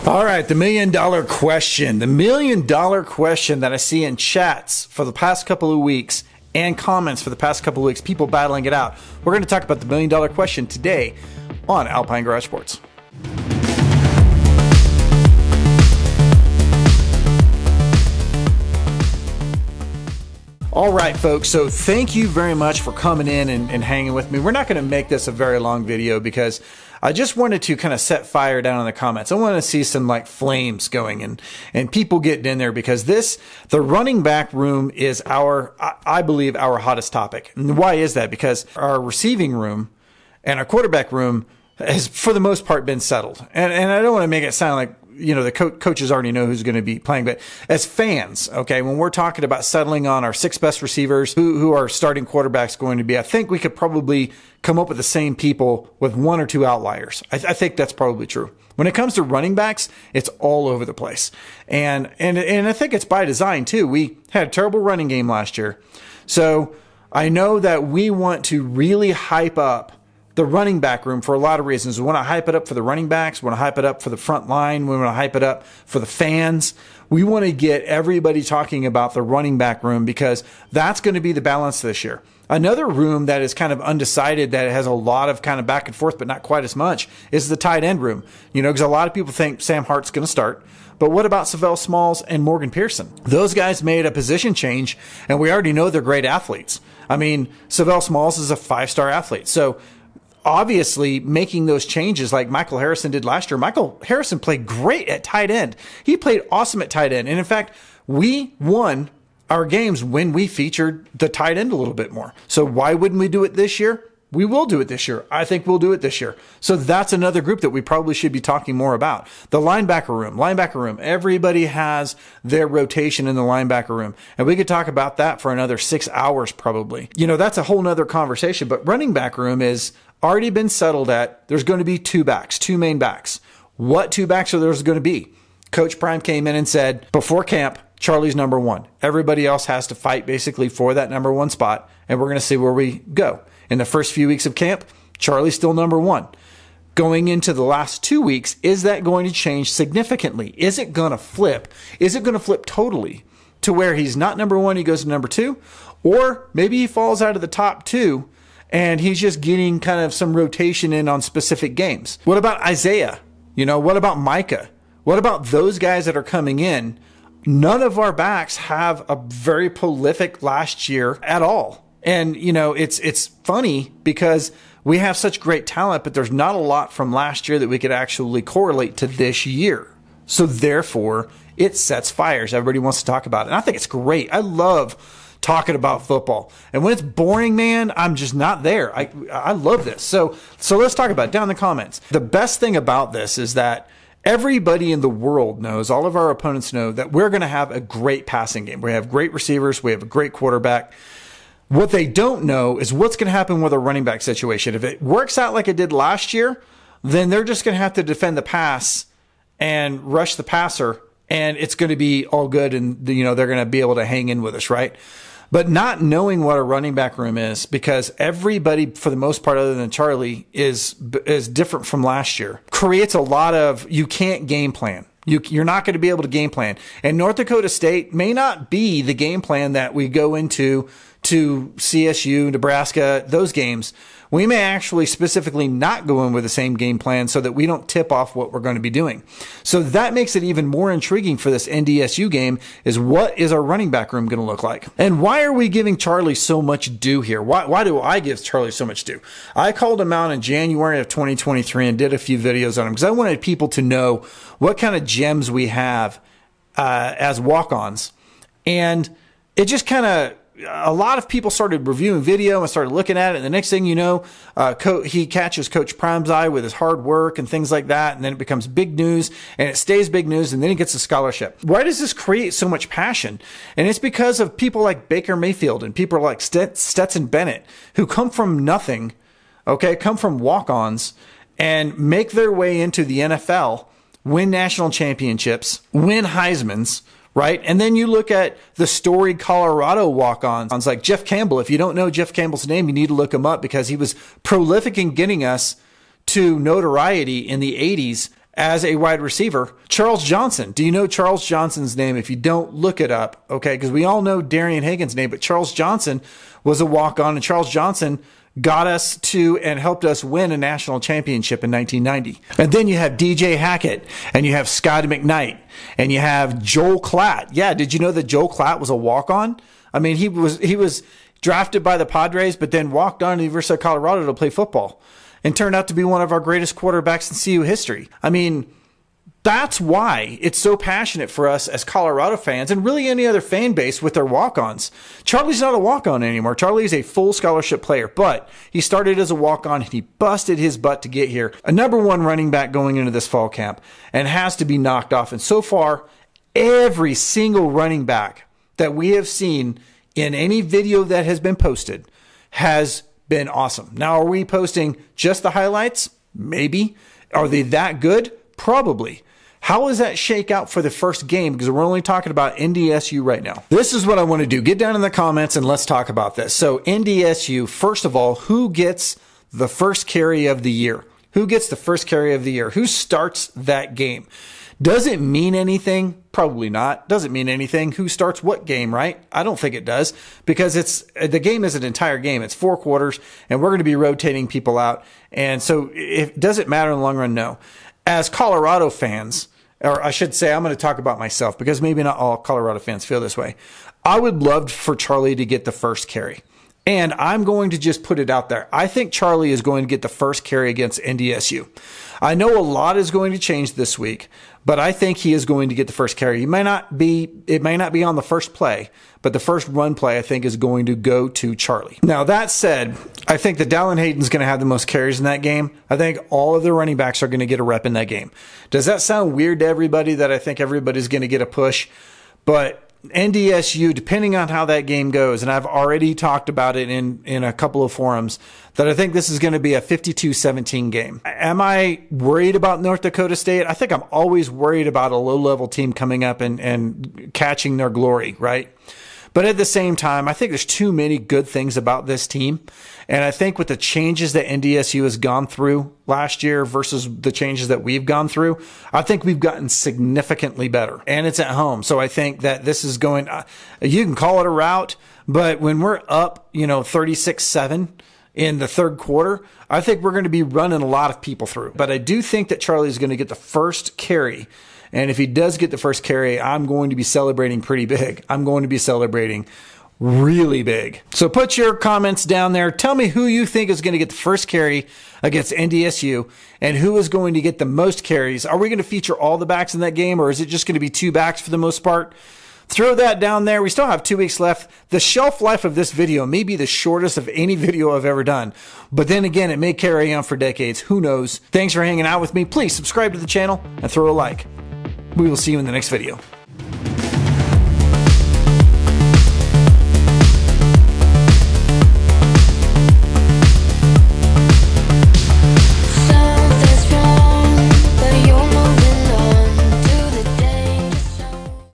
All right, the $1,000,000 question. The $1,000,000 question that I see in chats for the past couple of weeks and comments for the past couple of weeks, people battling it out. We're going to talk about the $1,000,000 question today on Alpine Garage Sports. All right, folks, so thank you very much for coming in and hanging with me. We're not going to make this a very long video because I just wanted to kind of set fire down in the comments. I want to see some like flames going and people getting in there, because the running back room is I believe our hottest topic. And why is that? Because our receiving room and our quarterback room has for the most part been settled. And I don't want to make it sound like, you know, the coaches already know who's going to be playing, but as fans, okay, when we're talking about settling on our 6 best receivers, who are starting quarterbacks going to be, I think we could probably come up with the same people with 1 or 2 outliers. I think that's probably true. When it comes to running backs, it's all over the place. And I think it's by design too. We had a terrible running game last year. So I know that we want to really hype up the running back room for a lot of reasons. We want to hype it up for the running backs. We want to hype it up for the front line. We want to hype it up for the fans. We want to get everybody talking about the running back room because that's going to be the balance this year. Another room that is kind of undecided, that has a lot of kind of back and forth, but not quite as much, is the tight end room. You know, because a lot of people think Sam Hart's going to start. But what about Savell Smalls and Morgan Pearson? Those guys made a position change, and we already know they're great athletes. I mean, Savell Smalls is a 5-star athlete. So obviously, making those changes like Michael Harrison did last year. Michael Harrison played great at tight end. He played awesome at tight end. And in fact, we won our games when we featured the tight end a little bit more. So why wouldn't we do it this year? We will do it this year. I think we'll do it this year. So that's another group that we probably should be talking more about. The linebacker room. Everybody has their rotation in the linebacker room. And we could talk about that for another 6 hours probably. You know, that's a whole nother conversation. But running back room is already been settled at, there's going to be 2 backs, 2 main backs. What 2 backs are there going to be? Coach Prime came in and said, before camp, Charlie's number 1. Everybody else has to fight basically for that number 1 spot, and we're going to see where we go. In the first few weeks of camp, Charlie's still number 1. Going into the last 2 weeks, is that going to change significantly? Is it going to flip? Is it going to flip totally to where he's not number 1, he goes to number 2? Or maybe he falls out of the top 2 and he's just getting kind of some rotation in on specific games. What about Isaiah? You know, what about Micah? What about those guys that are coming in? None of our backs have a very prolific last year at all. And, you know, it's funny because we have such great talent, but there's not a lot from last year that we could actually correlate to this year. So therefore, it sets fires. Everybody wants to talk about it. And I think it's great. I love talking about football. And when it's boring, man, I'm just not there. I love this. So let's talk about it down in the comments. The best thing about this is that everybody in the world knows, all of our opponents know, that we're going to have a great passing game. We have great receivers. We have a great quarterback. What they don't know is what's going to happen with a running back situation. If it works out like it did last year, then they're just going to have to defend the pass and rush the passer, and it's going to be all good, and you know they're going to be able to hang in with us, right? But not knowing what a running back room is, because everybody, for the most part, other than Charlie, is different from last year, creates a lot of, you can't game plan. You're not going to be able to game plan. And North Dakota State may not be the game plan that we go into to CSU, Nebraska, those games. We may actually specifically not go in with the same game plan so that we don't tip off what we're going to be doing. So that makes it even more intriguing for this NDSU game, is what is our running back room going to look like? And why are we giving Charlie so much due here? Why do I give Charlie so much due? I called him out in January of 2023 and did a few videos on him because I wanted people to know what kind of gems we have as walk-ons. And it just kind of, a lot of people started reviewing video and started looking at it. And the next thing you know, he catches Coach Prime's eye with his hard work and things like that. And then it becomes big news, and it stays big news. And then he gets a scholarship. Why does this create so much passion? And it's because of people like Baker Mayfield and people like Stetson Bennett, who come from nothing, okay, come from walk-ons and make their way into the NFL, win national championships, win Heismans, right? And then you look at the storied Colorado walk-ons like Jeff Campbell. If you don't know Jeff Campbell's name, you need to look him up because he was prolific in getting us to notoriety in the 80s as a wide receiver, Charles Johnson. Do you know Charles Johnson's name? If you don't, look it up, okay? Because we all know Darian Hagan's name, but Charles Johnson was a walk-on, and Charles Johnson got us to and helped us win a national championship in 1990. And then you have DJ Hackett, and you have Scotty McKnight, and you have Joel Klatt. Yeah, did you know that Joel Klatt was a walk-on? I mean, he was drafted by the Padres, but then walked on to the University of Colorado to play football and turned out to be one of our greatest quarterbacks in CU history. I mean, that's why it's so passionate for us as Colorado fans and really any other fan base with their walk-ons. Charlie's not a walk-on anymore. Charlie is a full scholarship player, but he started as a walk-on and he busted his butt to get here. A #1 running back going into this fall camp and has to be knocked off. And so far, every single running back that we have seen in any video that has been posted has been awesome. Now, are we posting just the highlights? Maybe. Are they that good? Probably. How does that shake out for the first game? Because we're only talking about NDSU right now. This is what I want to do. Get down in the comments and let's talk about this. So NDSU, first of all, who gets the first carry of the year? Who gets the first carry of the year? Who starts that game? Does it mean anything? Probably not. Does it mean anything? Who starts what game, right? I don't think it does, because the game is an entire game. It's 4 quarters, and we're going to be rotating people out. And so does it matter in the long run? No. As Colorado fans, or I should say, I'm going to talk about myself because maybe not all Colorado fans feel this way. I would love for Charlie to get the first carry. And I'm going to just put it out there. I think Charlie is going to get the first carry against NDSU. I know a lot is going to change this week, but I think he is going to get the first carry. It may not be on the first play, but the first run play I think is going to go to Charlie. Now that said, I think that Dallin Hayden's going to have the most carries in that game. I think all of the running backs are going to get a rep in that game. Does that sound weird to everybody that I think everybody's going to get a push? But NDSU, depending on how that game goes, and I've already talked about it in a couple of forums, that I think this is going to be a 52-17 game. Am I worried about North Dakota State? I think I'm always worried about a low-level team coming up and catching their glory, right? But at the same time, I think there's too many good things about this team. And I think with the changes that NDSU has gone through last year versus the changes that we've gone through, I think we've gotten significantly better. And it's at home. So I think that this is going, you can call it a rout, but when we're up, 36-7 in the third quarter, I think we're going to be running a lot of people through. But I do think that Charlie is going to get the first carry. And if he does get the first carry, I'm going to be celebrating pretty big. I'm going to be celebrating really big. So put your comments down there. Tell me who you think is going to get the first carry against NDSU and who is going to get the most carries. Are we going to feature all the backs in that game, or is it just going to be 2 backs for the most part? Throw that down there. We still have 2 weeks left. The shelf life of this video may be the shortest of any video I've ever done. But then again, it may carry on for decades. Who knows? Thanks for hanging out with me. Please subscribe to the channel and throw a like. We will see you in the next video.